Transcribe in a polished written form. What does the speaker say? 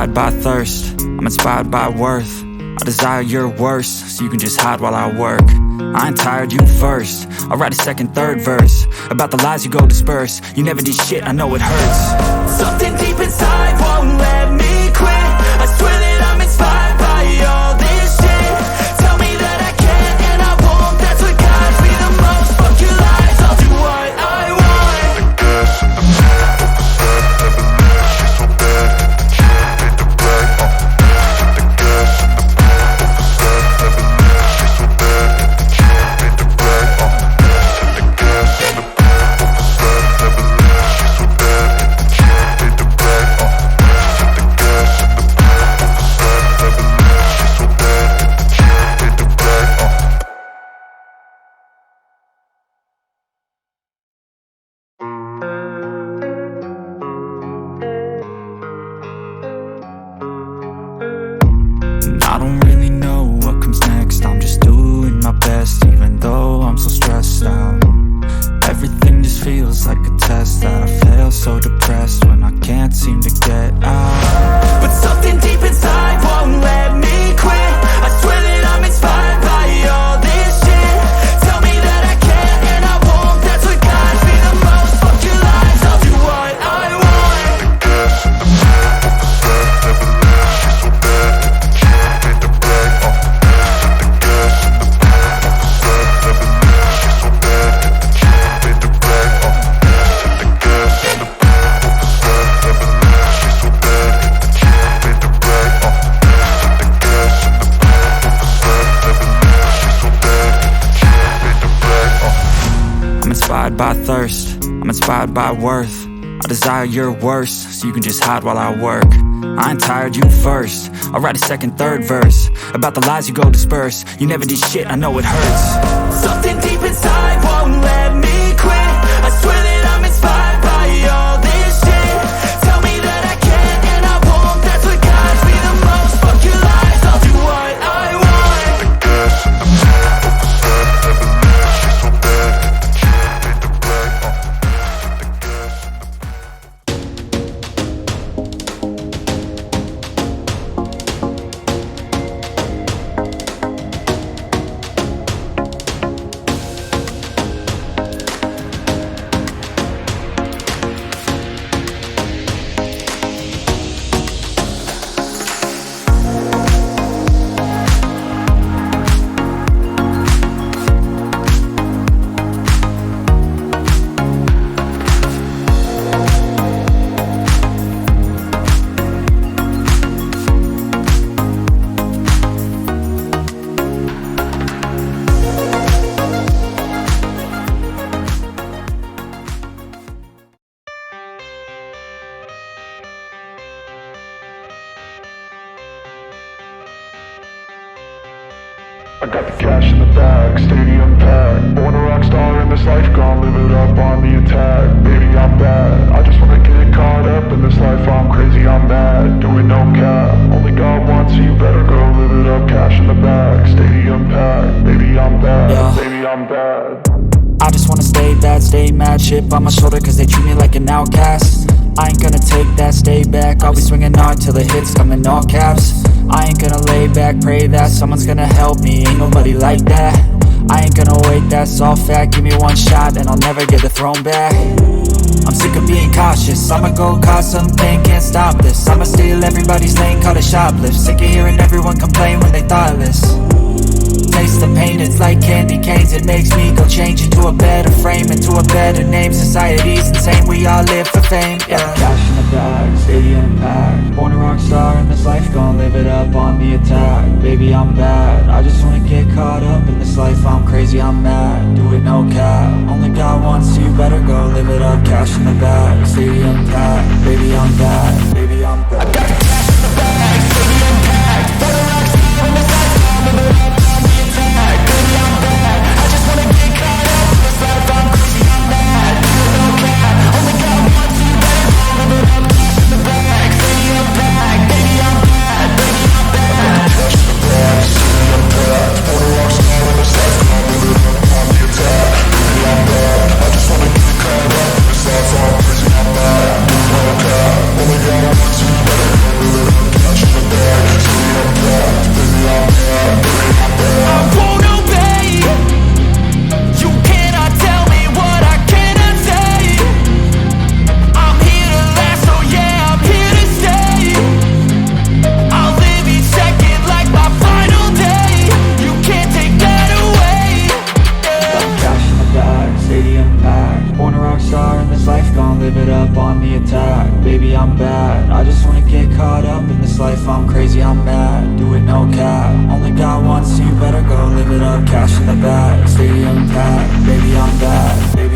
inspired by thirst, I'm inspired by worth. I desire your worst, so you can just hide while I work. I ain't tired, you first. I'll write a second, third verse about the lies you go disperse. You never did shit, I know it hurts. Something deep inside won't let me quit. I swear that I'm inspired by all this shit. Tell me that I can't and I won't. That's what guides me the most. Fuck your lies, I'll do what I want. I don't really know what comes next. I'm just doing my best, even though I'm so stressed out. Everything just feels like a test that I fail, so depressed when I can't seem to get out. But something deep inside won't let me quit. I swear that I'm inspired by all this shit. Tell me that I can't and I won't. That's what guides me the most. Fuck your lies, I'll do what I want. I'm inspired by thirst, I'm inspired by worth. I desire your worst, so you can just hide while I work. I ain't tired, you first. I'll write a second, third verse about the lies you go disperse. You never did shit, I know it hurts. Something deep inside won't let me quit. I swear that I'm inspired by all this shit. Tell me that I can't and I won't. That's what guides me the most. Fuck your lies, I'll do what I want. I got the cash in the bag, stadium packed. Born a rock star in this life, gon' live it up on the attack. Baby, I'm bad, I just wanna get caught up in this life. I'm crazy, I'm mad, doing no cap. Only God wants you, better go live it up. Cash in the bag, stadium packed. Baby, I'm bad, Yeah. baby, I'm bad. I just wanna stay bad, stay mad. Chip on my shoulder cause they treat me like an outcast. I ain't gonna take that, stay back. I'll be swinging hard till the hits come in all caps. I ain't gonna lay back, pray that someone's gonna help me. Ain't nobody like that. I ain't gonna wait, that's all fact. Give me one shot and I'll never get the throne back. I'm sick of being cautious, I'ma go cause something, can't stop this. I'ma steal everybody's lane, call it shoplift. Sick of hearing everyone complain when they thoughtless. Taste the pain, it's like candy canes. It makes me go change into a better frame, into a better name. Society's insane, we all live for fame, yeah. Cash in the bag, stadium packed. Born a rock star in this life, gon' live it up on the attack. Baby, I'm bad, I just wanna get caught up in this life. I'm crazy, I'm mad, do it no cap. Only God wants you, better go live it up. Cash in the bag, stadium packed. Baby, I'm bad, baby, I'm bad. I got the cash in the bag, stadium packed. Born a rock star in this life, gon' live it up on the attack. Baby, I'm bad, I just wanna get caught up in this life. I'm crazy, I'm mad, do it no cap. Only God wants you, better go live it up. Cash in the bag, stadium packed. Baby, I'm bad, baby, I'm bad. Cash in the bag, stadium packed. Born a rock star in this life, gon' live it up on the attack. Baby, I'm bad, I just wanna get caught up in this life. I'm crazy, I'm mad, do it no cap. Only God wants you, better go live it up. bad. I just wanna get caught up in this life, I'm crazy, I'm mad. Do it no cap, only got one, so you better go live it up. Cash in the bag, stadium packed, baby I'm bad, baby